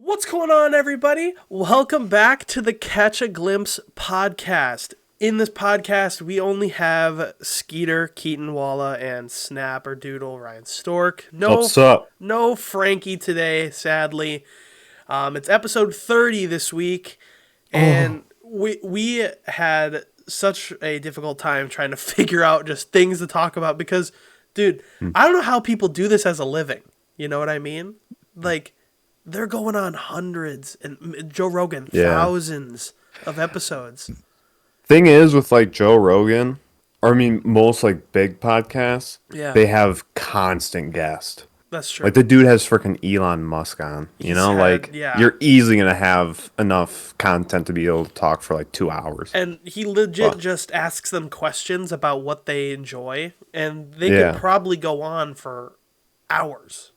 What's going on, everybody? Welcome back to the Catch a Glimpse podcast. In this podcast, we only have Skeeter, Keaton Walla, and Snap or Doodle, Ryan Stork. What's up? No Frankie today, sadly. It's episode 30 this week, Oh, and we had such a difficult time trying to figure out just things to talk about because, dude, I don't know how people do this as a living. You know what I mean? Like, they're going on hundreds and Joe Rogan yeah. thousands of episodes. Thing is with like Joe Rogan, or I mean most like big podcasts, Yeah, they have constant guests. that's true. Like the dude has freaking Elon Musk on, He's had like yeah, you're easily gonna have enough content to be able to talk for like 2 hours. and he legit But just asks them questions about what they enjoy, and they could yeah. probably go on for hours.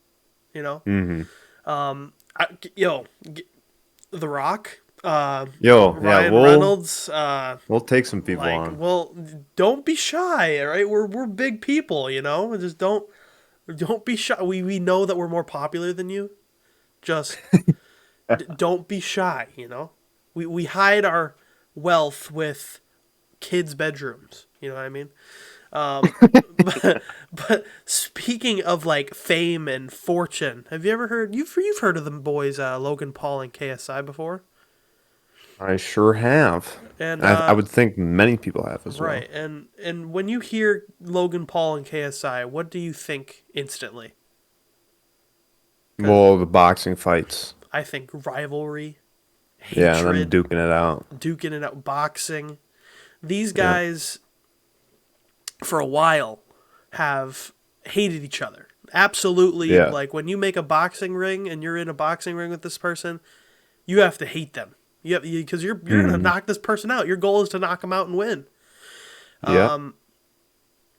You know, Mm-hmm. I, yo, The Rock, Yo, yeah, Ryan we'll Reynolds, we'll take some people like, on. well, don't be shy, all right? We're big people, you know. Just don't be shy. We know that we're more popular than you. Just don't be shy, you know. We hide our wealth with kids' bedrooms. You know what I mean? Um, but speaking of like fame and fortune, have you ever heard you've heard of the boys Logan Paul and KSI before? I sure have. And I would think many people have as well. right, and when you hear Logan Paul and KSI, what do you think instantly? Because Well, the boxing fights. I think rivalry, Yeah, them hatred, duking it out. duking it out, boxing. These Yeah. guys, for a while, have hated each other. Absolutely, Yeah. like when you make a boxing ring and you're in a boxing ring with this person, you have to hate them. You have because you're gonna Mm-hmm. knock this person out. Your goal is to knock them out and win. Yeah.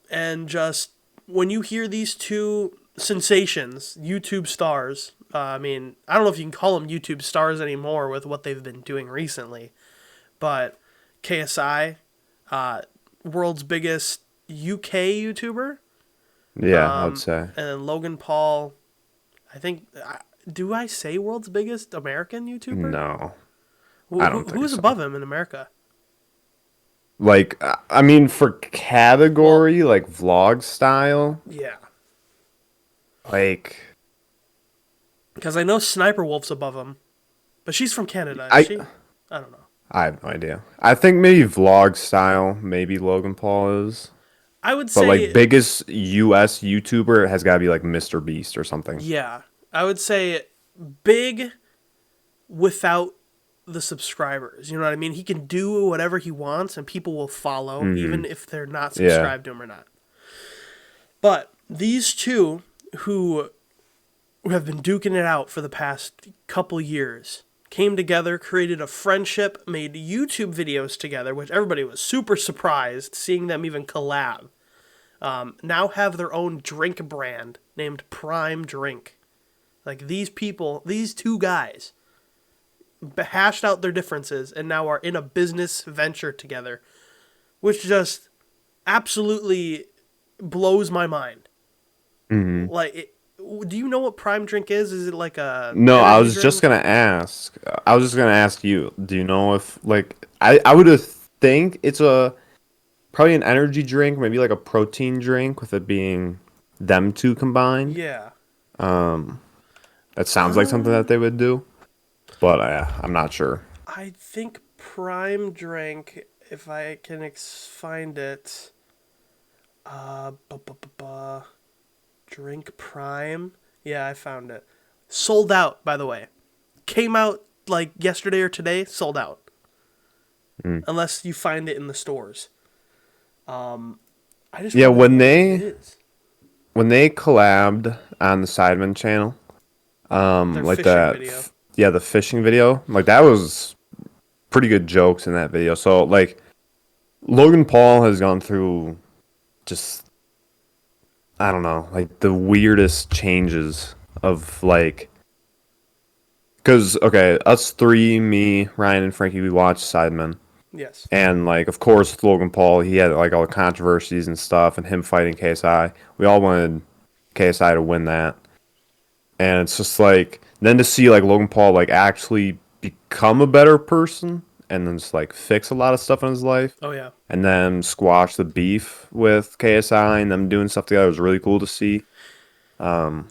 And just when you hear these two sensations, YouTube stars. I mean, I don't know if you can call them YouTube stars anymore with what they've been doing recently, but KSI, world's biggest UK YouTuber, Yeah, I would say. and then Logan Paul. I think. Do I say world's biggest American YouTuber? No, I don't think Who's so. above him in America? Like, I mean, for Well, category, like vlog style, yeah, like, because I know Sniper Wolf's above him, but she's from Canada, is I, she? I don't know. I have no idea. I think maybe vlog style, maybe Logan Paul is, I would but like say, biggest US YouTuber has got to be like Mr. Beast or something. yeah, I would say big without the subscribers. You know what I mean? He can do whatever he wants, and people will follow, Hmm. even if they're not Yeah. subscribed to him or not. But these two, who have been duking it out for the past couple years, came together, created a friendship, made YouTube videos together, which everybody was super surprised seeing them even collab. Now have their own drink brand named Prime Drink. Like these people, these two guys, hashed out their differences and now are in a business venture together, which just absolutely blows my mind. Hmm. Like, do you know what Prime Drink is? Is it like a No, I energy was just drink? gonna ask. I was just gonna ask you. Do you know if like I would have think it's a probably an energy drink, maybe like a protein drink with it being them two combined. Yeah. That sounds like something that they would do, but I'm not sure. I think Prime Drink, if I can find it, bu- bu- bu- bu- Drink Prime. Yeah, I found it. Sold out, by the way. Came out like yesterday or today, sold out. Mm. Unless you find it in the stores. I just Yeah, forgot what it is. when they collabed on the Sidemen channel, Their like fishing that, video. yeah, the fishing video, like that was pretty good jokes in that video. So like Logan Paul has gone through just I don't know, like the weirdest changes of like because okay, us three, me, Ryan, and Frankie, we watched Sidemen. Yes. And like, of course, with Logan Paul, he had like all the controversies and stuff, and him fighting KSI. We all wanted KSI to win that, and it's just like then to see like Logan Paul like actually become a better person and then just like fix a lot of stuff in his life Oh yeah. and then squash the beef with KSI and them doing stuff together was really cool to see. And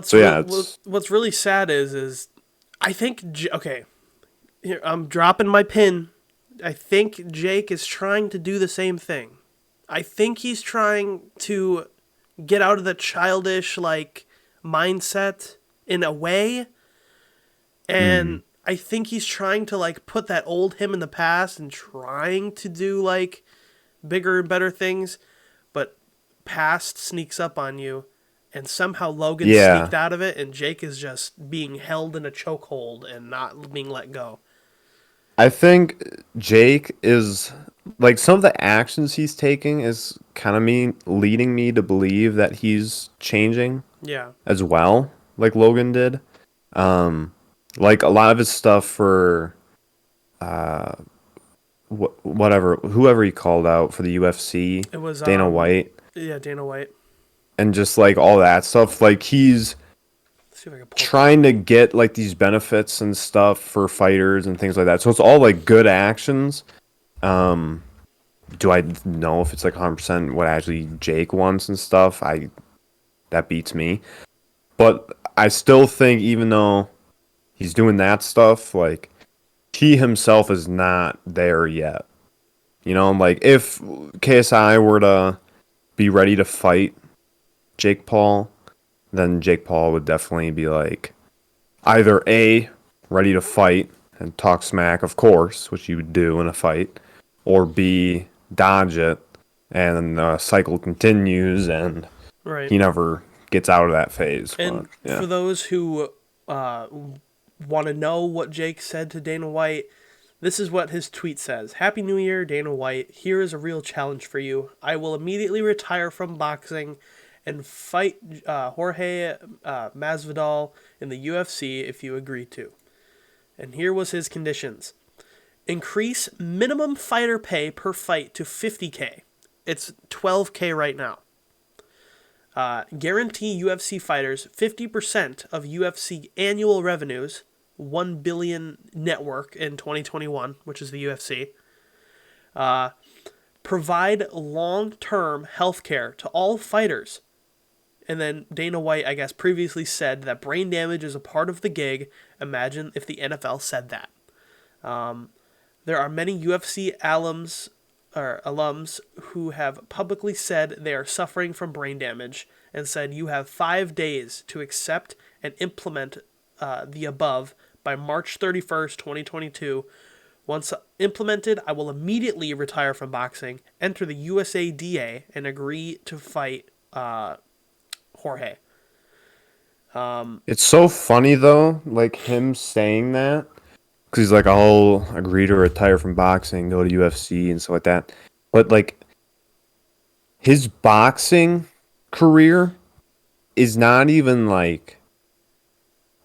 So yeah, it's what's really sad is I think okay, here I'm dropping my pin. I think Jake is trying to do the same thing. I think he's trying to get out of the childish like mindset in a way, and I think he's trying to like put that old him in the past and trying to do like bigger and better things, but past sneaks up on you, and somehow Logan yeah. sneaked out of it, and Jake is just being held in a chokehold and not being let go. I think Jake is like some of the actions he's taking is kind of me leading me to believe that he's changing Yeah, as well, like Logan did. Like a lot of his stuff for whatever whoever he called out for the UFC, it was Dana White, yeah, Dana White. and just like all that stuff. Like he's Let's see if I can pull it up. trying to get like these benefits and stuff for fighters and things like that. So it's all like good actions. Do I know if it's like 100% what actually Jake wants and stuff? That beats me. But I still think even though he's doing that stuff, like he himself is not there yet. You know, like if KSI were to be ready to fight Jake Paul, then Jake Paul would definitely be like either A, ready to fight and talk smack, of course, which you would do in a fight, or B, dodge it, and the cycle continues, and Right. he never gets out of that phase. And But yeah, for those who want to know what Jake said to Dana White, this is what his tweet says. Happy New Year, Dana White. Here is a real challenge for you. I will immediately retire from boxing and fight Jorge Masvidal in the UFC if you agree to. And here was his conditions. Increase minimum fighter pay per fight to $50K. It's $12K right now. Guarantee UFC fighters 50% of UFC annual revenues, 1 billion network in 2021, which is the UFC. Provide long-term healthcare to all fighters. And then Dana White, I guess, previously said that brain damage is a part of the gig. Imagine if the NFL said that. There are many UFC alums who have publicly said they are suffering from brain damage and said you have 5 days to accept and implement the above by March 31st, 2022. Once implemented, I will immediately retire from boxing, enter the USADA, and agree to fight Jorge. it's so funny though, like him saying that, because he's like, I'll agree to retire from boxing, go to UFC and stuff like that. But like his boxing career is not even like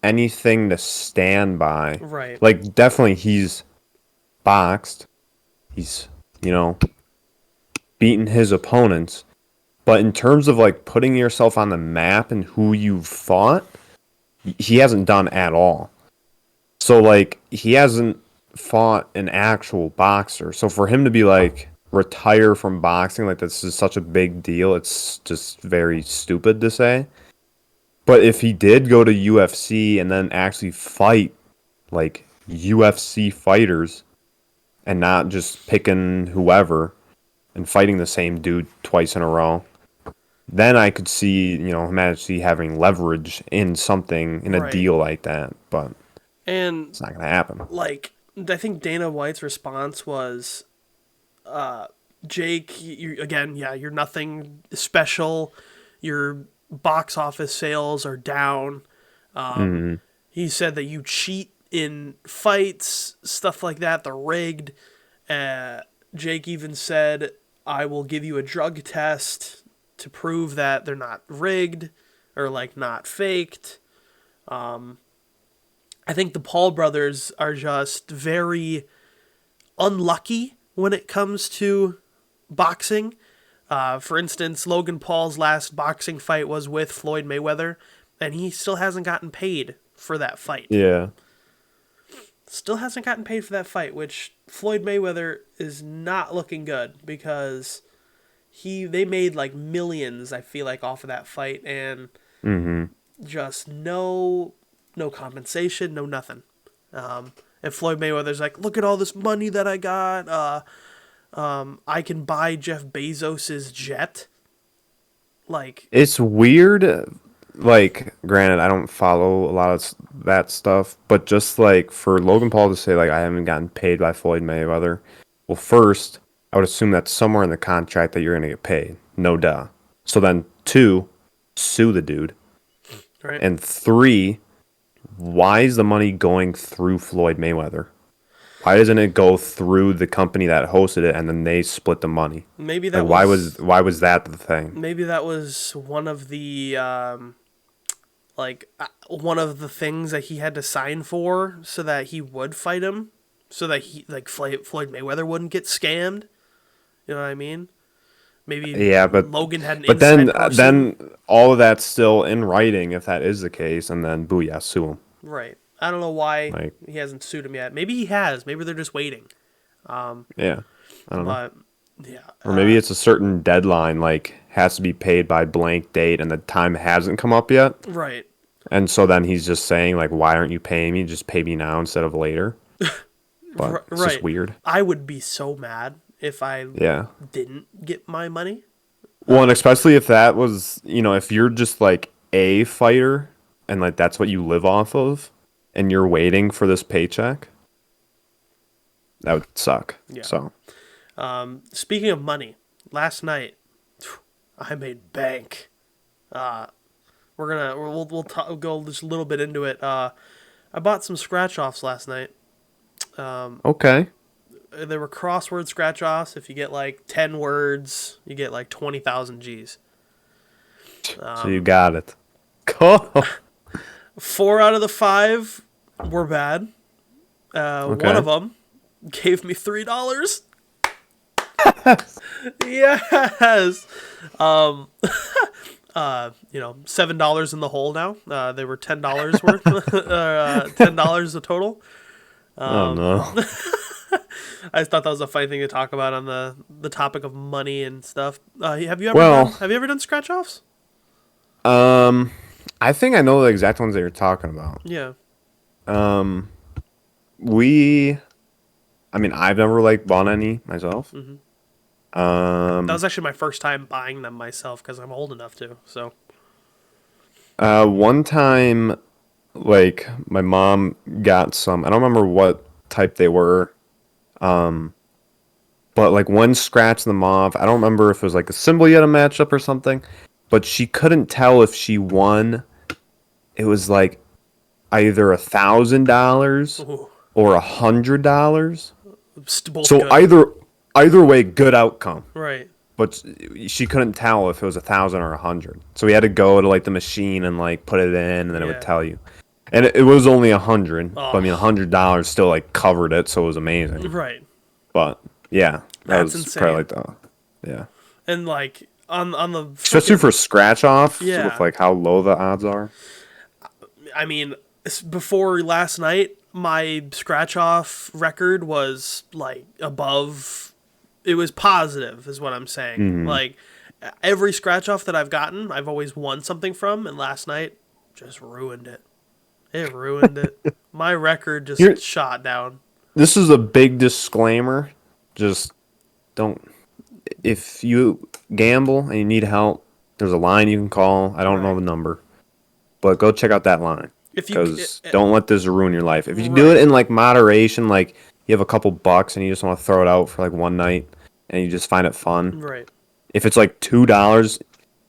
anything to stand by. Right. Like definitely he's boxed. He's, you know, beaten his opponents. But in terms of like putting yourself on the map and who you've fought, he hasn't done at all. So like he hasn't fought an actual boxer. So for him to be like retire from boxing, like this is such a big deal, it's just very stupid to say. But if he did go to UFC and then actually fight like UFC fighters and not just picking whoever and fighting the same dude twice in a row, then I could see, you know, him actually having leverage in something, in a Right. deal like that. But And it's not going to happen. like I think Dana White's response was, Jake, you again, yeah, you're nothing special. Your box office sales are down. He said that you cheat in fights, stuff like that. They're rigged. Jake even said, I will give you a drug test to prove that they're not rigged or like not faked. I think the Paul brothers are just very unlucky when it comes to boxing. For instance, Logan Paul's last boxing fight was with Floyd Mayweather, and he still hasn't gotten paid for that fight. Yeah. Still hasn't gotten paid for that fight, which Floyd Mayweather is not looking good because they made like millions, I feel like, off of that fight, and just no compensation, no nothing. And Floyd Mayweather's like, look at all this money that I got. I can buy Jeff Bezos's jet. Like, It's weird. Like, granted, I don't follow a lot of that stuff, but just like for Logan Paul to say, like, I haven't gotten paid by Floyd Mayweather. Well, first, I would assume that's somewhere in the contract that you're going to get paid. No duh. So then, two, sue the dude. right? And three, why is the money going through Floyd Mayweather? Why doesn't it go through the company that hosted it and then they split the money? Maybe that Like, was why was that the thing? maybe that was one of the one of the things that he had to sign for so that he would fight him, so that Floyd Mayweather wouldn't get scammed. You know what I mean? Maybe Yeah, but Logan had an but inside person. then all of that's still in writing if that is the case, and then booyah, sue him. Right. I don't know why Like, he hasn't sued him yet. Maybe he has. Maybe they're just waiting. yeah, I don't know. But yeah, Or maybe it's a certain deadline, like has to be paid by blank date, and the time hasn't come up yet. right. And so then he's just saying, like, why aren't you paying me? Just pay me now instead of later. But it's just weird. I would be so mad if I Yeah. didn't get my money. Well, and especially if that was, if you're just like a fighter and like that's what you live off of and you're waiting for this paycheck, that would suck. Yeah. So, Speaking of money, last night I made bank. We'll go just a little bit into it. I bought some scratch offs last night. okay. They were crossword scratch offs. If you get like 10 words, you get like 20,000 G's. So you got it. Cool. 4 out of the 5 were bad. Okay. One of them gave me $3. Yes. $7 in the hole now. They were $10 worth. $10 a total. Oh no. I just thought that was a funny thing to talk about on the topic of money and stuff. Have you ever done scratch offs? I think I know the exact ones that you're talking about. Yeah. I've never like bought any myself. Mm-hmm. That was actually my first time buying them myself because I'm old enough to. So. One time, like my mom got some. I don't remember what type they were. But like one scratched them off. I don't remember if it was like a symbol you had a matchup or something. But she couldn't tell if she won. It was like either $1,000 or $100. So good. either way, good outcome. Right. But she couldn't tell if it was 1,000 or 100. So we had to go to like the machine and like put it in, and then it would tell you. And it was only 100. Oh. But $100 still like covered it, so it was amazing. Right. But yeah, That's was insane. probably like yeah. And like on the Especially for scratch off, Yeah. with like how low the odds are. I mean, before last night, my scratch off record was like above. It was positive, is what I'm saying. Mm-hmm. Like every scratch off that I've gotten, I've always won something from, and last night just ruined it. It ruined it. My record just shot down. This is a big disclaimer. Just don't. If you gamble and you need help, there's a line you can call. I don't know the number, but go check out that line. Because don't let this ruin your life. If you do it in like moderation, like you have a couple bucks and you just want to throw it out for like one night and you just find it fun. Right. If it's like $2,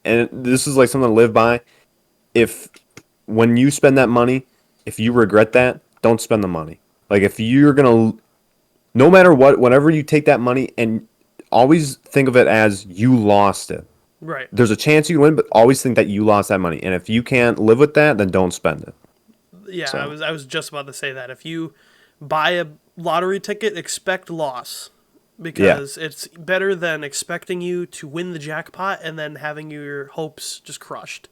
and this is like something to live by. If when you spend that money, if you regret that, don't spend the money. Like if you're gonna, no matter what, whenever you take that money, and always think of it as you lost it. Right. There's a chance you can win, but always think that you lost that money. And if you can't live with that, then don't spend it. Yeah, So. I was just about to say that. If you buy a lottery ticket, expect loss. Because it's better than expecting you to win the jackpot and then having your hopes just crushed.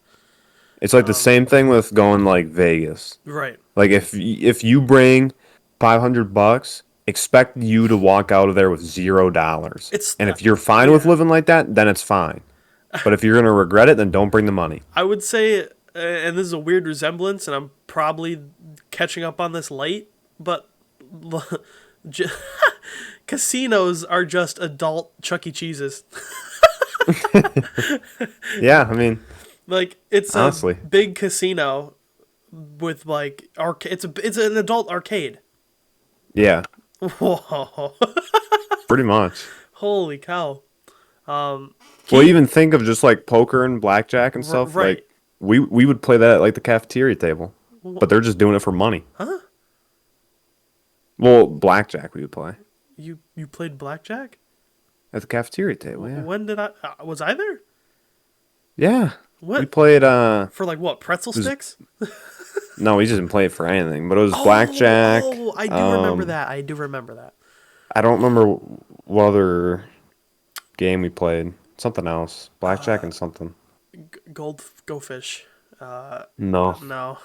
It's like the same thing with going like Vegas. Right. Like if you bring $500, expect you to walk out of there with $0. It's And if you're fine with yeah. living like that, then it's fine. But if you're gonna regret it, then don't bring the money. I would say, and this is a weird resemblance, and I'm probably catching up on this late, but j- casinos are just adult Chuck E. Cheese's. Yeah, I mean, Like it's honestly, a big casino with like it's an adult arcade. yeah, Whoa. pretty much. Holy cow. Well, Keith, even think of just like poker and blackjack and stuff. right. Like we would play that at like the cafeteria table, but they're just doing it for money. Huh? Well, blackjack we would play You played blackjack? at the cafeteria table. Yeah, When did I was I there? yeah. We What? played. For like what? Pretzel sticks? No, we just didn't play it for anything. But it was blackjack. Oh, I do remember that. I do remember that. I don't remember what other game we played. Something else. Blackjack and something. Go fish. No, No.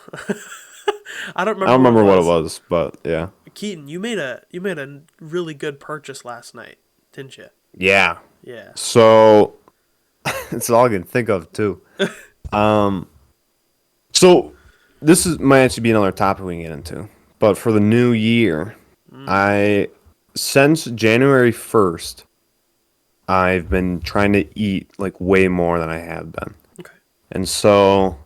I don't I don't remember remember what what it it was. was, but yeah, Keaton, you made a really good purchase last night, didn't you? yeah. Yeah. So it's all I can think of too. So this is might actually be another topic we can get into. But for the new year, I since January 1st, I've been trying to eat like way more than I have been. Okay. And so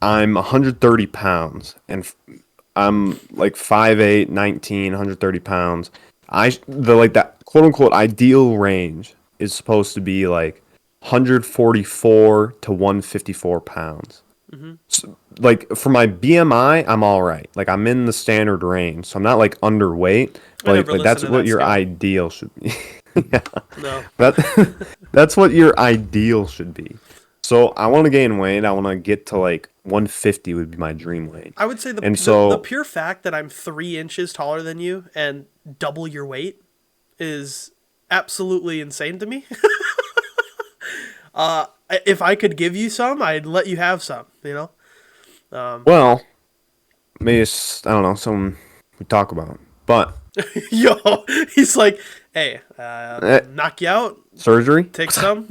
I'm 130 pounds and I'm like 5'8", 19, 130 pounds. The like that quote unquote ideal range is supposed to be like 144 to 154 pounds. So, like for my BMI, I'm all right. Like I'm in the standard range, so I'm not like underweight. I Like never like that's listened to what that your scale. ideal should be. Yeah, No. that that's what your ideal should be. So I want to gain weight. I want to get to like 150 would be my dream weight. I would say And the so pure fact that I'm 3 inches taller than you and double your weight is absolutely insane to me. If I could give you some, I'd let you have some. You know. well, maybe it's I don't know something we talk about, but Yo, he's like, hey, eh, knock you out, surgery. take some.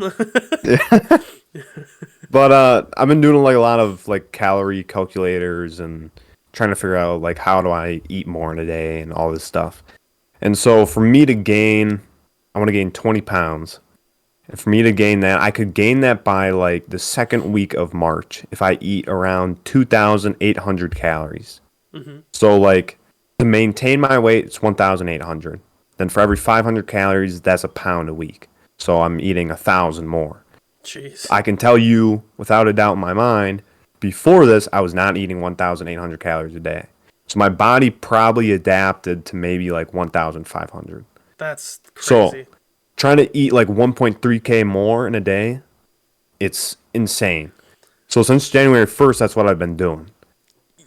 But I've been doing like a lot of like calorie calculators and trying to figure out like how do I eat more in a day and all this stuff. And so for me to gain, I want to gain 20 pounds. And for me to gain that, I could gain that by like the second week of March if I eat around 2,800 calories. So like to maintain my weight, it's 1,800. Then for every 500 calories, that's a pound a week. So I'm eating 1,000 more. Jeez. I can tell you without a doubt in my mind, before this, I was not eating 1,800 calories a day. So my body probably adapted to maybe like 1,500. That's So crazy. trying to eat like 1.3K more in a day, it's insane. So since January 1st, that's what I've been doing.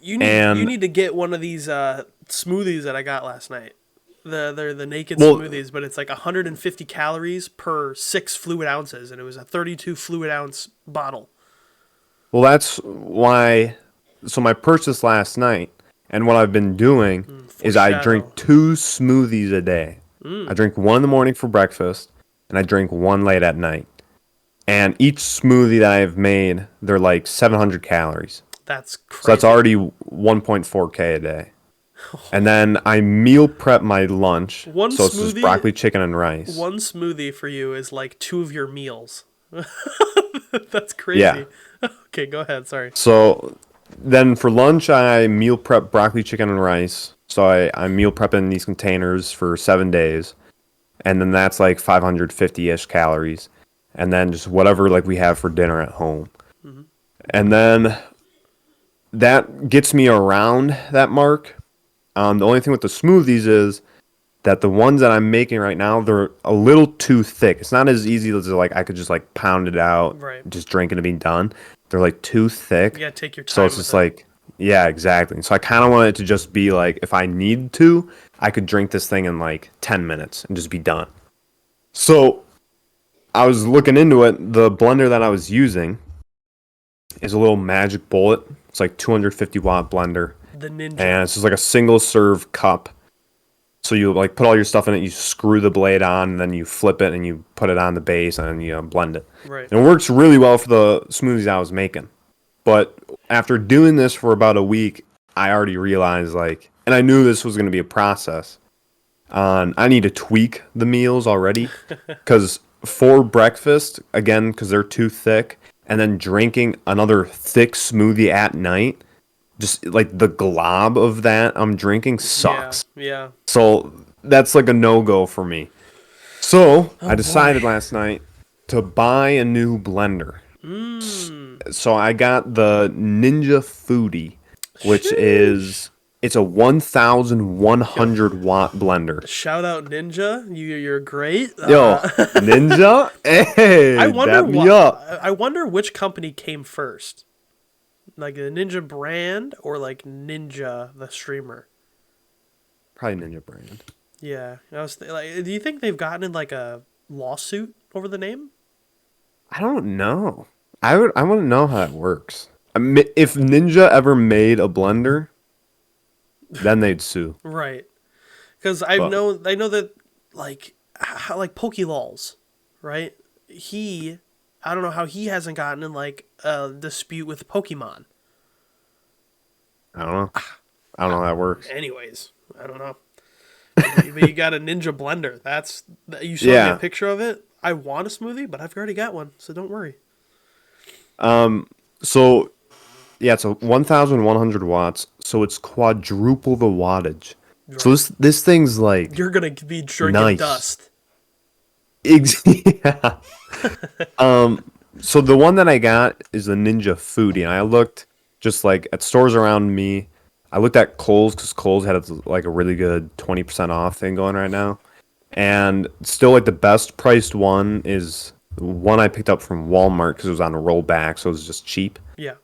You and- need to get one of these smoothies that I got last night. They're the naked Well- smoothies, but it's like 150 calories per 6 fluid ounces, and it was a 32 fluid ounce bottle. Well, that's why. So my purchase last night, and what I've been doing is I drink foreshadow. 2 smoothies a day. I drink one in the morning for breakfast, and I drink one late at night. And each smoothie that I've made, they're like 700 calories. That's crazy. So that's already 1.4K a day. And then I meal prep my lunch. One so it's just smoothie- broccoli, chicken, and rice. One smoothie for you is like 2 of your meals. That's crazy. Yeah. Okay, go ahead. Sorry. So then for lunch, I meal prep broccoli, chicken, and rice. So I meal prep in these containers for 7 days. And then that's like 550-ish calories. And then just whatever like we have for dinner at home. And then that gets me around that mark. The only thing with the smoothies is that the ones that I'm making right now, they're a little too thick. It's not as easy as like I could just like pound it out, Right. just drink it and be done. They're like too thick. You gotta take your time. So it's with just it. like, yeah, exactly. So I kind of want it to just be like, if I need to, I could drink this thing in like 10 minutes and just be done. So I was looking into it. The blender that I was using, is a little magic bullet. It's like 250-watt blender, The Ninja. and it's just like a single serve cup. So you like put all your stuff in it, you screw the blade on, and then you flip it and you put it on the base and you blend it. Right. And it works really well for the smoothies I was making. But after doing this for about a week, I already realized and I knew this was going to be a process. I need to tweak the meals already because for breakfast, again, because they're too thick, and then drinking another thick smoothie at night, just like the glob of that I'm drinking sucks. Yeah. So that's like a no-go for me. So I decided last night to buy a new blender. So I got the Ninja Foodie, which it's a 1,100 watt blender. Shout out Ninja, you're great. Yo, Ninja, hey, dap me up. I wonder which company came first, like the Ninja brand or like Ninja the streamer. Probably Ninja brand. Yeah, do you think they've gotten in like a lawsuit over the name? I don't know. I want to know how it works. If Ninja ever made a blender, then they'd sue. Right, because I know that like Pokelols, right? I don't know how he hasn't gotten in like a dispute with Pokemon. I don't know. I don't know how that works. Anyways, I don't know. But you got a Ninja blender. You showed me a picture of it. I want a smoothie, but I've already got one, so don't worry. So, yeah, it's a 1,100 watts, so it's quadruple the wattage. Right. So this thing's like you're gonna be drinking dust. Yeah. So the one that I got is the Ninja Foodie, and I looked just like at stores around me. I looked at Kohl's because Kohl's had like a really good 20% off thing going right now, and still like the best priced one is one I picked up from Walmart because it was on a rollback, so it was just cheap. Yeah.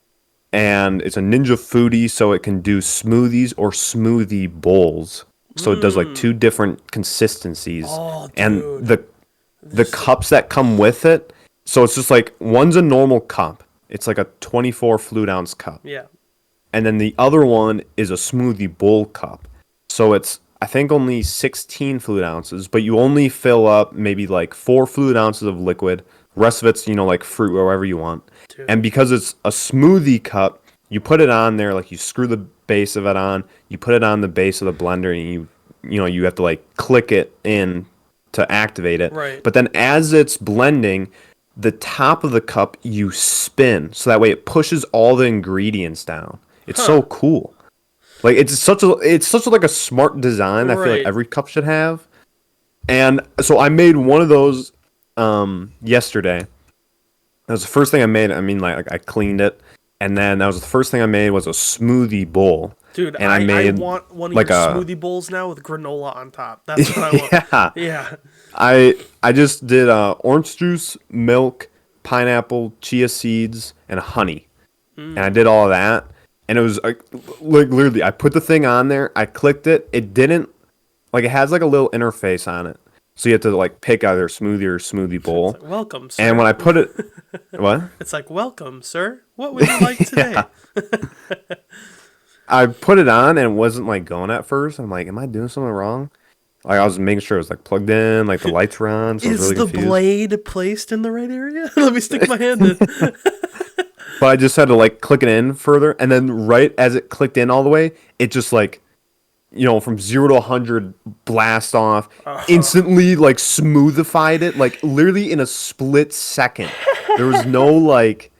And it's a Ninja Foodie, so it can do smoothies or smoothie bowls. So it does like two different consistencies. Oh, dude. And the cups that come with it, so it's just like one's a normal cup. It's like a 24 fluid ounce cup. Yeah. And then the other one is a smoothie bowl cup. So it's, I think, only 16 fluid ounces, but you only fill up maybe like 4 fluid ounces of liquid. Rest of it's, like fruit or whatever you want. Dude. And because it's a smoothie cup, you put it on there, like you screw the base of it on, you put it on the base of the blender, and you have to like click it in to activate it. Right. But then as it's blending, the top of the cup you spin, so that way it pushes all the ingredients down. It's so cool. Like it's such like a smart design. I feel like every cup should have. And so I made one of those yesterday. That was the first thing I made. I mean, like I cleaned it, and then that was the first thing I made was a smoothie bowl. Dude, and I want one of like your smoothie bowls now with granola on top. That's what I want. Yeah. I just did orange juice, milk, pineapple, chia seeds, and honey, and I did all of that. And it was like literally, I put the thing on there, I clicked it. It didn't, like, it has like a little interface on it, so you have to like pick either smoothie or smoothie bowl. Like, welcome, sir. And when I put it, what? It's like, welcome, sir. What would you like today? I put it on and it wasn't like going at first. I'm like, am I doing something wrong? Like I was making sure it was like plugged in, like the lights were on. So I was really confused. Is the blade placed in the right area? Let me stick my hand in. But I just had to like click it in further, and then right as it clicked in all the way, it just like, from 0 to 100 blast off, instantly like smoothified it, like literally in a split second. There was no like,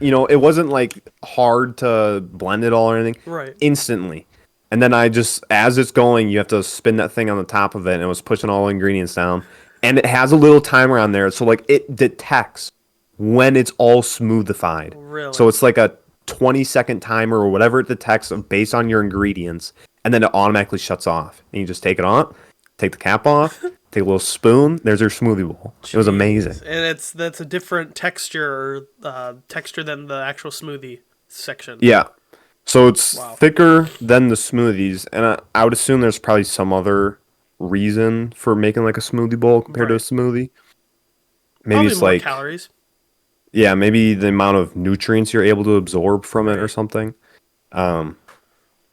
it wasn't like hard to blend it all or anything. Right. Instantly. And then I just, as it's going, you have to spin that thing on the top of it, and it was pushing all the ingredients down. And it has a little timer on there, so like it detects when it's all smoothified. Really? So it's like a 20-second timer or whatever it detects based on your ingredients, and then it automatically shuts off. And you just take it on, take the cap off, take a little spoon, there's your smoothie bowl. Jeez. It was amazing. And that's a different texture than the actual smoothie section. Yeah. So it's thicker than the smoothies, and I would assume there's probably some other reason for making like a smoothie bowl compared to a smoothie. Maybe probably it's more like calories. yeah, maybe the amount of nutrients you're able to absorb from it or Right. something. Um,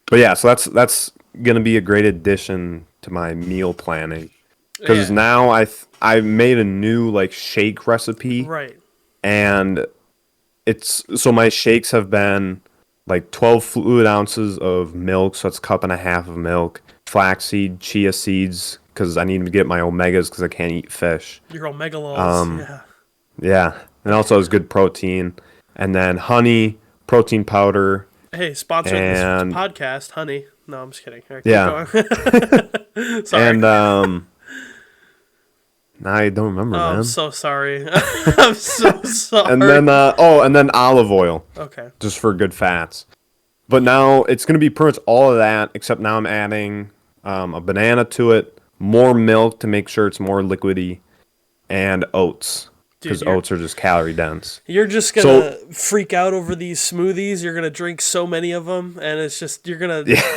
but yeah, so that's gonna be a great addition to my meal planning because Yeah. now I made a new like shake recipe, Right. and it's so my shakes have been like 12 fluid ounces of milk, so it's a cup and a half of milk, flaxseed, chia seeds because I need to get my omegas because I can't eat fish. Your omega lulls. Yeah. Yeah, and also has good protein, and then honey, protein powder, Hey, sponsoring this and podcast, honey. No, I'm just kidding. All right, keep yeah, going. Sorry. and I don't remember, Oh, I'm man. so sorry. I'm so And sorry. then and then olive oil, Okay. just for good fats. But now it's gonna be pretty much all of that, except now I'm adding a banana to it, more milk to make sure it's more liquidy, and oats Dude, because oats are just calorie dense. you're just So gonna freak out over these smoothies. You're gonna drink so many of them, and it's just yeah,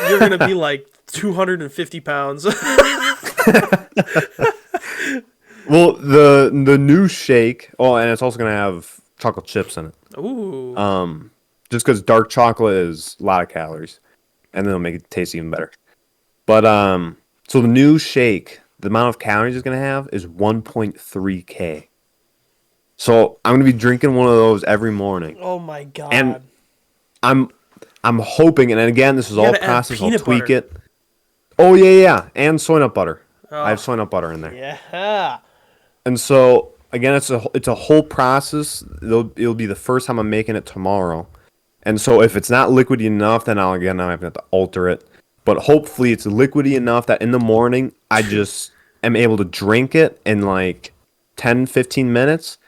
you're gonna be like 250 pounds. well the new shake. Oh, and it's also gonna have chocolate chips in it. Ooh, Just because dark chocolate is a lot of calories, and then it'll make it taste even better. But so the new shake, the amount of calories it's gonna have is 1.3K. So I'm gonna be drinking one of those every morning, oh my and god! I'm I'm hoping, and again, this is You all gotta add process. I'll peanut tweak butter. it. Oh yeah, yeah, and soy nut butter. I have Oh soy nut butter in there, yeah. and so again, it's a whole process. It'll be the first time I'm making it tomorrow, and so if it's not liquidy enough, then I'm have to alter it. But hopefully, it's liquidy enough that in the morning I just am able to drink it in like 10, 15 minutes,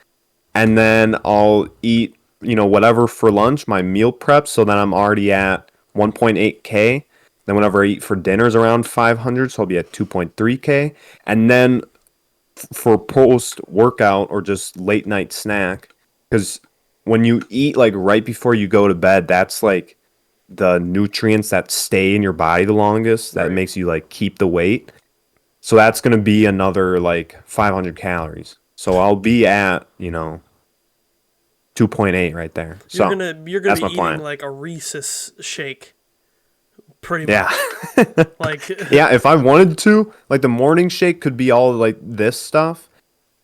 and then I'll eat, whatever for lunch, my meal prep, so then I'm already at 1.8K. Then whenever I eat for dinner is around 500, so I'll be at 2.3K. And then for post workout or just late night snack, because when you eat like right before you go to bed, that's like the nutrients that stay in your body the longest, that Right. makes you like keep the weight. So that's going to be another like 500 calories. So I'll be at, 2.8 right there. So You're gonna that's be my eating plan. like a Reese's shake, pretty Yeah. much. Like, Yeah, if I wanted to, like the morning shake could be all like this stuff.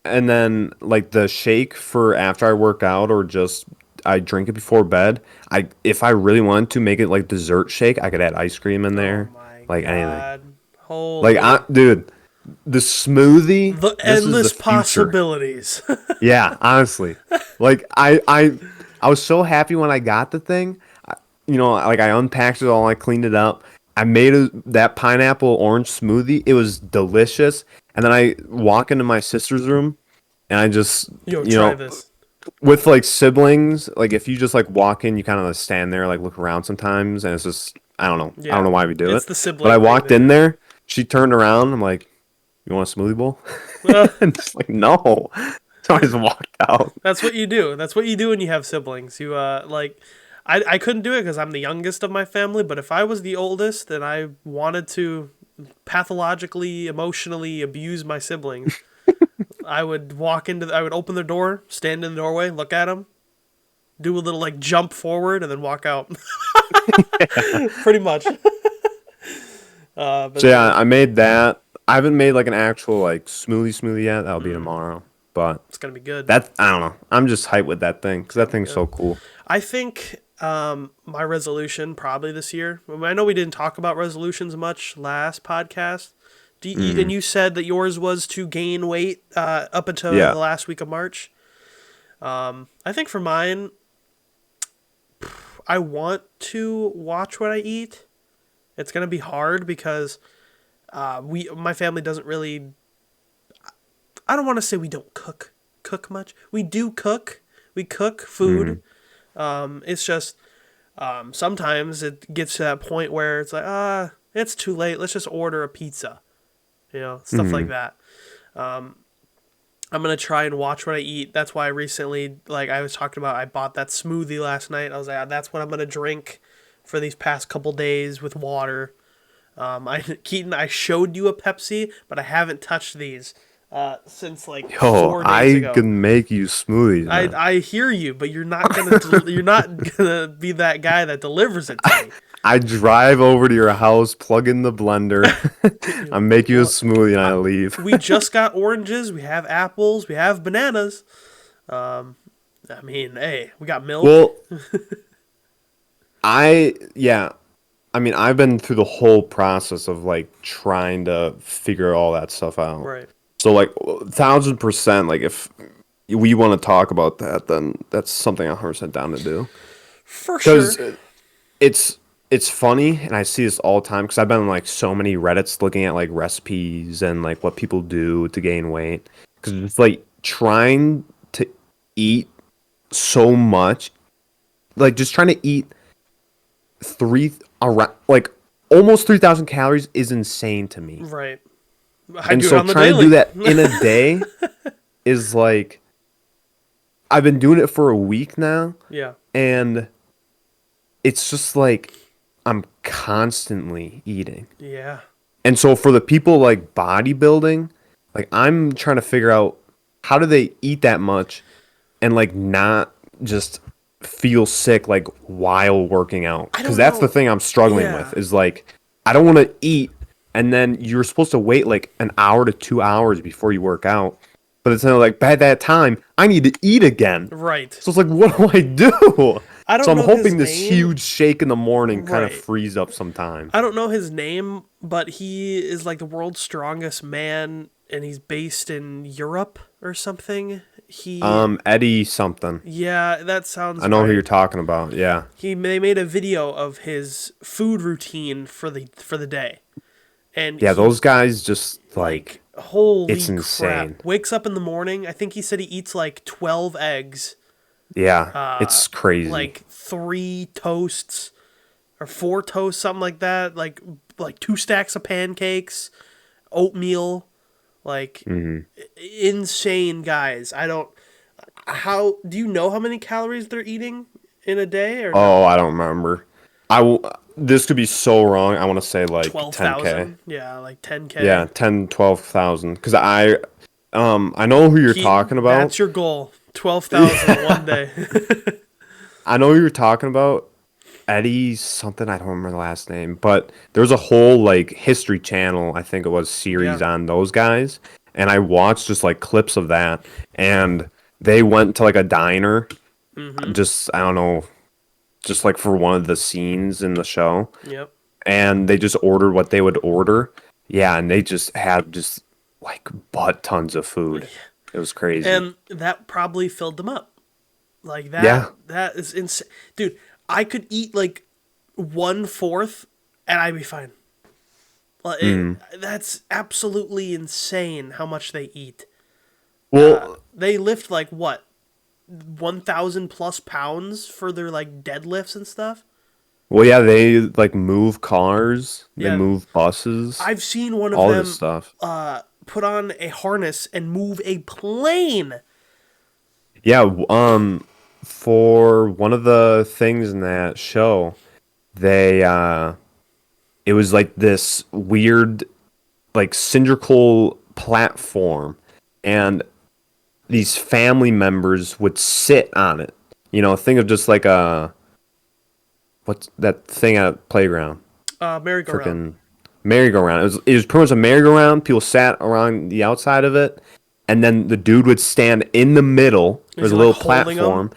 And then like the shake for after I work out or just I drink it before bed. If I really wanted to make it like dessert shake, I could add ice cream in oh there, my like anything. god, holy, Dude, the smoothie, the this is the endless future. possibilities. Yeah, honestly. Like I was so happy when I got the thing. Like I unpacked it all, I cleaned it up. I made that pineapple orange smoothie. It was delicious. And then I walk into my sister's room and I just, Yo, try this. with like siblings, like if you just like walk in, you kind of stand there, like look around sometimes, and it's just I don't know. I don't Yeah, know why we do it's it. the But I sibling thing walked to in do. there, she turned around, I'm like, "You want a smoothie bowl?" Uh, And just like, "No." So I just walked out. that's what you do. That's what you do when you have siblings. You like, I couldn't do it because I'm the youngest of my family. But if I was the oldest and I wanted to pathologically, emotionally abuse my siblings, I would open their door, stand in the doorway, look at them, do a little like jump forward, and then walk out. Pretty much. So But yeah, I made that. I haven't made like an actual like smoothie yet. That'll be tomorrow. But it's gonna be good. that I don't know. I'm just hyped with that thing because It's gonna that be thing's good. so cool. I think my resolution probably this year. I know we didn't talk about resolutions much last podcast. And you said that yours was to gain weight up until Yeah. the last week of March. I think for mine, I want to watch what I eat. It's gonna be hard because my family doesn't really. I don't want to say we don't cook much. We do cook. We cook food. Hmm. It's just sometimes it gets to that point where it's like, it's too late. Let's just order a pizza. Stuff like Hmm. that. I'm gonna try and watch what I eat. That's why I recently, like I was talking about, I bought that smoothie last night. I was like, that's what I'm gonna drink for these past couple days with water. Keaton, I showed you a Pepsi, but I haven't touched these. since like Yo, 4 days I ago. can make you smoothies, man. I hear you, but you're not gonna you're not gonna be that guy that delivers it to me. I drive over to your house, plug in the blender, I make you a Well, smoothie, and I leave. we just got oranges. We have apples. We have bananas. I mean, hey, we got milk. Well, yeah, I mean, I've been through the whole process of like trying to figure all that stuff out. Right. So like 1,000%, like if we want to talk about that, then that's something I'm 100% down to do. For sure. Because it's funny, and I see this all the time because I've been on like so many Reddits looking at like recipes and like what people do to gain weight. Because it's like trying to eat so much, like just trying to eat around like almost 3,000 calories is insane to me. Right. I And do it so on the trying to daily. do that in a day is like I've been doing it for a week now, Yeah. and it's just like I'm constantly eating. Yeah. And so for the people like bodybuilding, like I'm trying to figure out how do they eat that much and like not just feel sick like while working out, I don't because that's the know. thing I'm struggling Yeah. with is like I don't want to eat and then you're supposed to wait like an hour to 2 hours before you work out, but it's like by that time I need to eat again. Right. So it's like, what do I do? I don't So I'm know hoping his this name. huge shake in the morning kind of Right. frees up sometime. I don't know his name, but he is like the world's strongest man, and he's based in Europe or something. Eddie something. Yeah, that sounds I know right. who you're talking about. Yeah. They made a video of his food routine for the day, and Yeah, he, those guys just like holy it's insane. crap, wakes up in the morning. I think he said he eats like 12 eggs, yeah, it's crazy. like 3 toasts or 4 toasts, something like that. Like 2 stacks of pancakes, oatmeal, like insane guys. I don't. How do you know how many calories they're eating in a day or Oh, I don't remember. This could be so wrong. I want to say like 10K. 12,000? Yeah, like 10K. Yeah, 10, 12,000. Cuz I know who you're talking about. That's your goal. 12,000 one day. I know who you're talking about. Eddie something, I don't remember the last name, but there's a whole like History Channel, I think it was, series Yeah. on those guys, and I watched just like clips of that, and they went to like a diner, just I don't know, just like for one of the scenes in the show, Yep. and they just ordered what they would order, yeah, and they just had just like butt tons of food. It was crazy. And that probably filled them up. Like that. Yeah. That is insane, dude. I could eat like 1/4 and I'd be fine. Like, that's absolutely insane how much they eat. Well, They lift like what, 1,000 plus pounds for their like deadlifts and stuff. well, yeah, they like move cars, they Yeah. move buses, I've seen one of all them this stuff. put on a harness and move a plane. Yeah, for one of the things in that show, they it was like this weird like cylindrical platform, and these family members would sit on it. You know, think of just like a what's that thing at a playground? Merry-go-round. Freaking merry-go-round. It was pretty much a merry-go-round. People sat around the outside of it, and then the dude would stand in the middle. There's a he, little like, holding 'em? platform,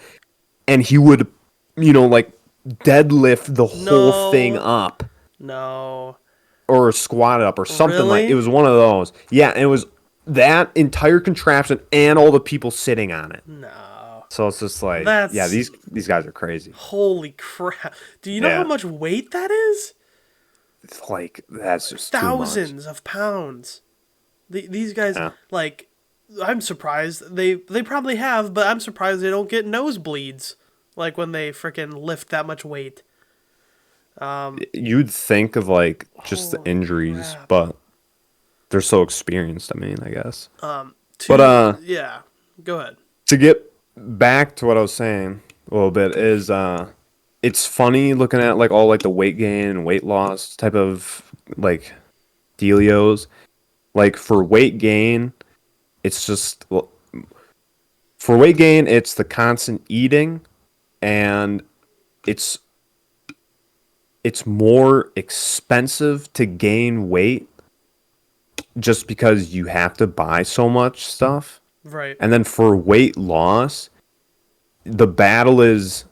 and he would, like deadlift the whole thing No. up No. or squat it up or something like. Really? It was one of those. Yeah, and it was that entire contraption and all the people sitting on it. No. So it's just like, That's- yeah, these guys are crazy. Holy crap. Do you know Yeah. how much weight that is? It's like that's just too much. Thousands of pounds. These guys, Yeah. like, I'm surprised. They probably have, but I'm surprised they don't get nosebleeds. Like when they freaking lift that much weight. You'd think of like just the Holy injuries, crap. but they're so experienced. I mean, I guess. Two- But, yeah, go ahead. To get back to what I was saying a little bit is it's funny looking at like all like the weight gain and weight loss type of like dealios. Like for weight gain, it's just for weight gain, it's the constant eating, and it's it's more expensive to gain weight just because you have to buy so much stuff. Right. And then for weight loss, the battle is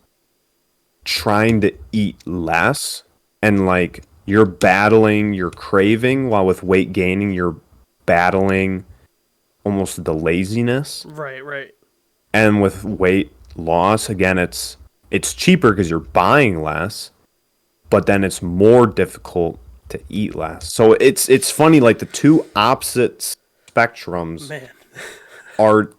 trying to eat less, and like you're battling your craving, while with weight gaining you're battling almost the laziness. Right. Right. And with weight loss, again, it's cheaper because you're buying less, but then it's more difficult to eat less. So it's funny, like the two opposite spectrums Man. are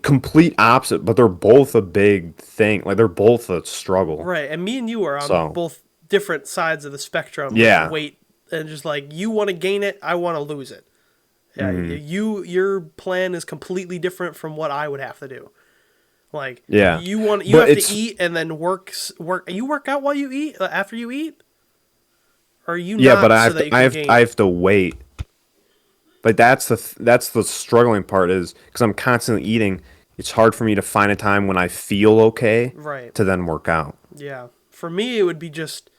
complete opposite, but they're both a big thing. Like they're both a struggle. Right. And me and you are on So both different sides of the spectrum yeah, with weight, and just like you want to gain it, I want to lose it. Yeah. Your plan is completely different from what I would have to do. Like yeah. you But have it's to eat and then work. You work out while you eat after you eat, or are you yeah, not but so that you can gain? I have to wait. Like that's the struggling part is because I'm constantly eating. It's hard for me to find a time when I feel okay Right. to then work out. Yeah. For me, it would be just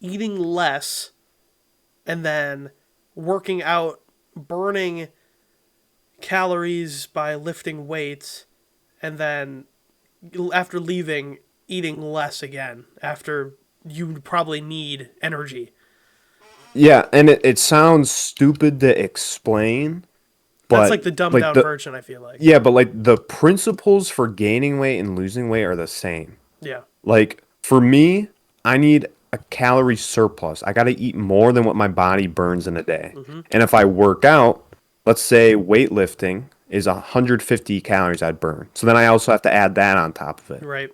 eating less and then working out, burning calories by lifting weights, and then after leaving, eating less again after you probably need energy. Yeah, and it sounds stupid to explain, That's but like the dumbed like down the version, I feel like. yeah, but like the principles for gaining weight and losing weight are the same. Yeah. Like for me, I need a calorie surplus. I got to eat more than what my body burns in a day. And if I work out, let's say weightlifting is 150 calories I'd burn. So then I also have to add that on top of it. Right.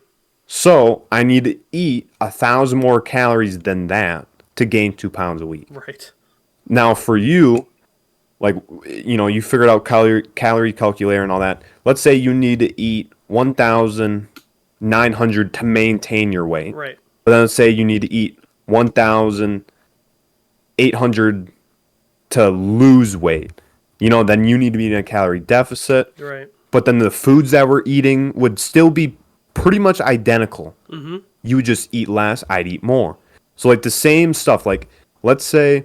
So I need to eat 1,000 more calories than that to gain 2 pounds a week. Right. Now for you, like you figured out calorie calculator and all that. Let's say you need to eat 1,900 to maintain your weight. Right. But then let's say you need to eat 1,800 to lose weight. Then you need to be in a calorie deficit. Right. But then the foods that we're eating would still be pretty much identical. You would just eat less, I'd eat more. So like the same stuff. Like let's say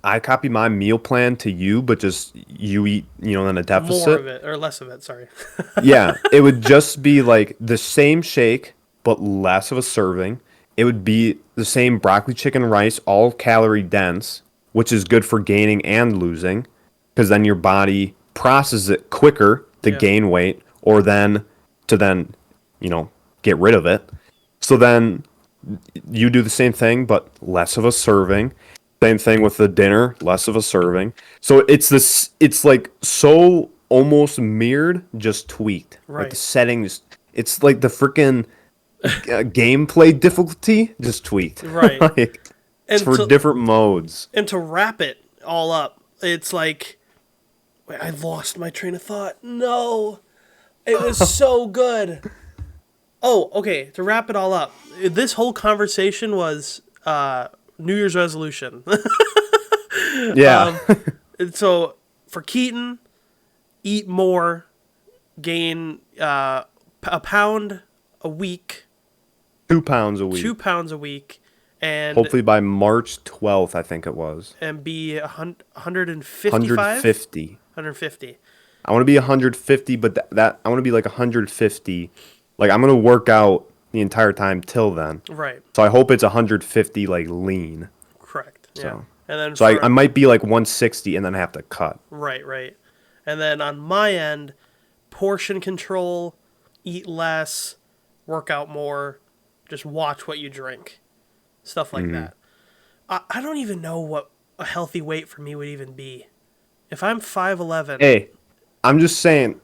I copy my meal plan to you, but just you eat, in a deficit. More of it or less of it, sorry. Yeah, it would just be like the same shake, but less of a serving. It would be the same broccoli, chicken, rice, all calorie dense, which is good for gaining and losing, because then your body processes it quicker to Yeah. gain weight, or then to get rid of it. So then you do the same thing, but less of a serving. Same thing with the dinner, less of a serving. So it's like so almost mirrored, just tweaked. Like Right. the settings, it's like the freaking gameplay difficulty, just tweaked. Right. Like it's And for to- different modes. And to wrap it all up, it's like, wait, I lost my train of thought. No, it was so good. Oh, okay. To wrap it all up, this whole conversation was New Year's resolution. Yeah. And so for Keaton, eat more, gain a pound a week, 2 pounds a week. 2 pounds a week, and Hopefully by March 12th, I think it was. and be 155? 150. 150. I want to be 150, but that I want to be like 150. Like I'm gonna work out the entire time till then. Right. So I hope it's 150 like lean. Correct. Yeah. So- And then So I might be like 160 and then have to cut. right, right. And then on my end, portion control, eat less, work out more, just watch what you drink. Stuff like that. I don't even know what a healthy weight for me would even be. If I'm 5'11", Hey, I'm just saying.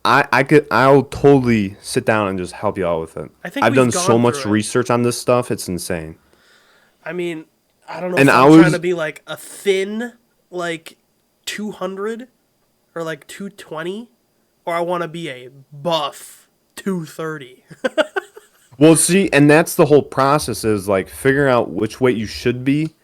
I'll totally sit down and just help you out with it. I think I've we've done so gone much through it. research on this stuff. It's insane. I mean, I don't know And if I I'm was- trying to be like a thin, like 200 or like 220, or I want to be a buff 230. Well, see, and that's the whole process is like figuring out which weight you should be,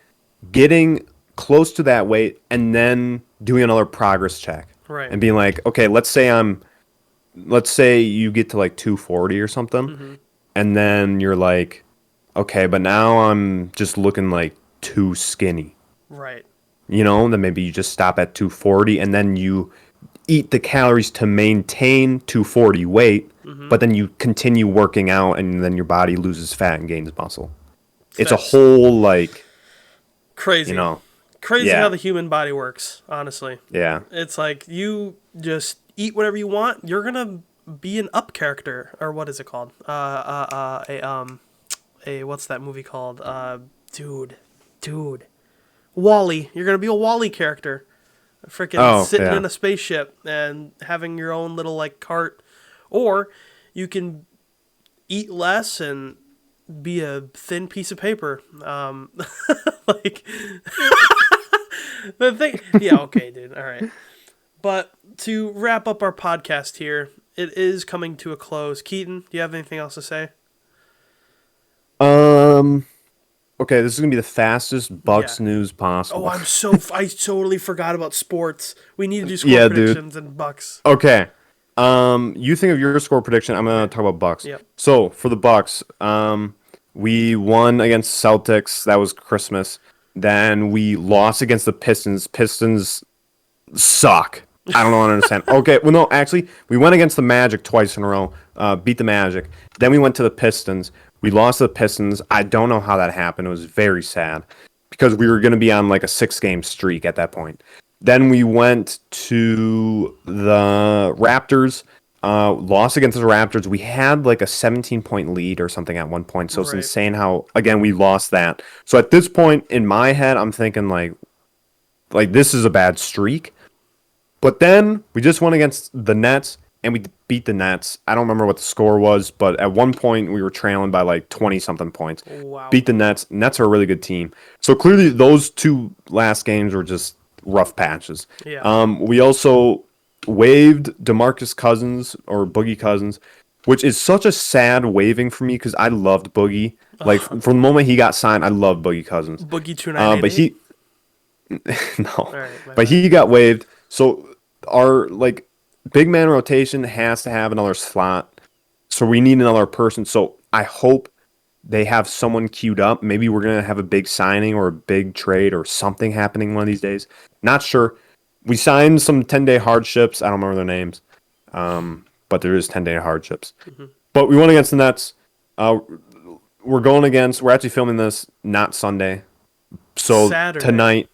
getting close to that weight, and then doing another progress check. Right. and being like, okay, let's say you get to like 240 or something, Mm-hmm. and then you're like, okay, but now I'm just looking like too skinny. Right. Then maybe you just stop at 240 and then you eat the calories to maintain 240 weight, Mm-hmm. but then you continue working out and then your body loses fat and gains muscle. It's a That's whole like, you crazy. know, Crazy how yeah, the human body works, honestly. yeah. It's like you just eat whatever you want, you're gonna be an up character, or what is it called? What's that movie called? Dude, Wally. You're gonna be a Wally character, freaking Oh, sitting yeah. in a spaceship and having your own little like cart, or you can eat less and be a thin piece of paper. Like the thing. Yeah, okay, dude. All right. But to wrap up our podcast here, it is coming to a close. Keaton, do you have anything else to say? Um, okay, this is gonna be the fastest Yeah. Bucks news Oh, possible. I totally forgot about sports. We need to do score Yeah, dude. predictions and Bucks. Okay. You think of your score prediction. I'm gonna Okay. talk about Bucks. Yep. So for the Bucks, we won against Celtics. That was Christmas. Then we lost against the Pistons. Pistons suck. I don't know what I understand. Okay, well no, actually, we went against the Magic twice in a row. Beat the Magic. Then we went to the Pistons. We lost to the Pistons. I don't know how that happened. It was very sad because we were going to be on like a 6-game streak at that point. Then we went to the Raptors. Lost against the Raptors. We had like a 17-point lead or something at one point. So it's Right. insane how again we lost that. So at this point in my head, I'm thinking like this is a bad streak. But then we just went against the Nets and we beat the Nets. I don't remember what the score was, but at one point we were trailing by like 20 something points. Wow. Beat the Nets. Nets are a really good team. So clearly those two last games were just rough patches. Yeah. We also waived DeMarcus Cousins or Boogie Cousins, which is such a sad waiving for me because I loved Boogie. Like from the moment he got signed, I loved Boogie Cousins. Boogie 2988. But he no, All right, my but bad. he got waived. So our like big man rotation has to have another slot. So we need another person. So I hope they have someone queued up. Maybe we're gonna have a big signing or a big trade or something happening one of these days. Not sure. We signed some 10-day hardships. I don't remember their names, but there is 10-day hardships. Mm-hmm. But we went against the Nets. We're going against. We're actually filming this not Sunday. So Saturday. tonight.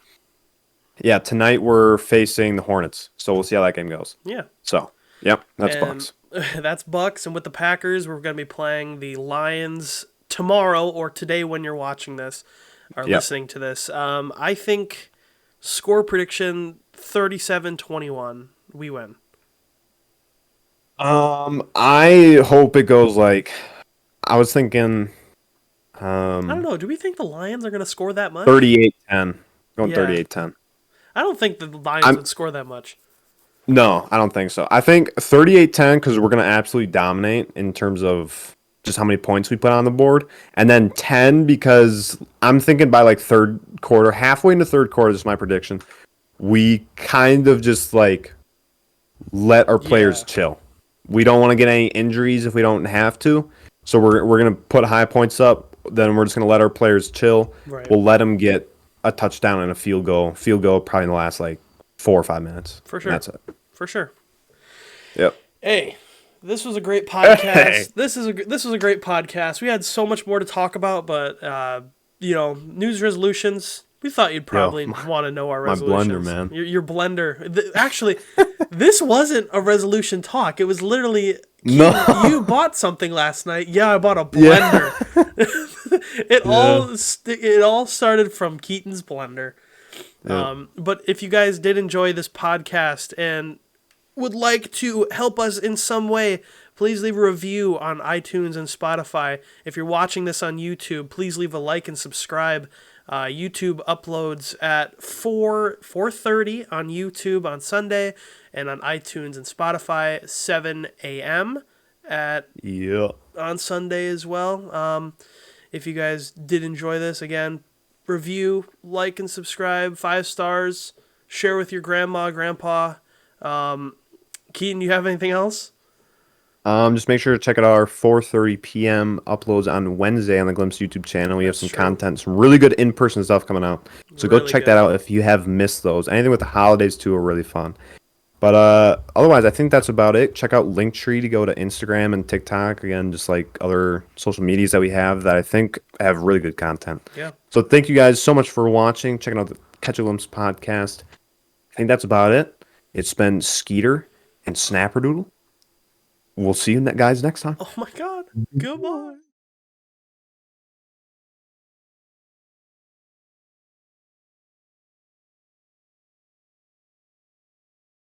Yeah, tonight we're facing the Hornets, so we'll see how that game goes. Yeah. So, yep, that's And Bucks. that's Bucks, and with the Packers, we're going to be playing the Lions tomorrow or today when you're watching this or Yep. listening to this. I think score prediction 37-21. We win. I hope it goes like I was thinking I don't know. Do we think the Lions are going to score that much? 38-10. Going Yeah. 38-10. I don't think the Lions I'm- would score that much. No, I don't think so. I think 38-10 because we're going to absolutely dominate in terms of just how many points we put on the board. And then 10 because I'm thinking by like third quarter, halfway into third quarter, this is my prediction. We kind of just like let our players Yeah. chill. We don't want to get any injuries if we don't have to. So we're going to put high points up. Then we're just going to let our players chill. Right. We'll let them get a touchdown and a field goal. Field goal probably in the last like 4 or 5 minutes. For sure. And that's it. For sure. Yep. Hey, this was a great podcast. Hey. This was a great podcast. We had so much more to talk about, but news resolutions. We thought you'd probably want to know our my resolutions. blender, man. Your blender. Actually, this wasn't a resolution talk. It was literally No. you bought something last night. Yeah, I bought a blender. It all started from Keaton's blender. Yeah. But if you guys did enjoy this podcast and would like to help us in some way, please leave a review on iTunes and Spotify. If you're watching this on YouTube, please leave a like and subscribe. YouTube uploads at 4:30 on YouTube on Sunday, and on iTunes and Spotify 7 a.m. on Sunday as well. If you guys did enjoy this, again, review, like, and subscribe. 5 stars. Share with your grandma, grandpa. Keaton, you have anything else? Just make sure to check out our 4:30 p.m. uploads on Wednesday on the Glimpse YouTube channel. We have That's some true. content, some really good in-person stuff coming out. So go Really check that good. out if you have missed those. Anything with the holidays too are really fun. But otherwise, I think that's about it. Check out Linktree to go to Instagram and TikTok. Again, just like other social medias that we have that I think have really good content. Yeah. So thank you guys so much for watching, checking out the Catch a Glimpse podcast. I think that's about it. It's been Skeeter and Snapperdoodle. We'll see you guys next time. Oh my God. Goodbye.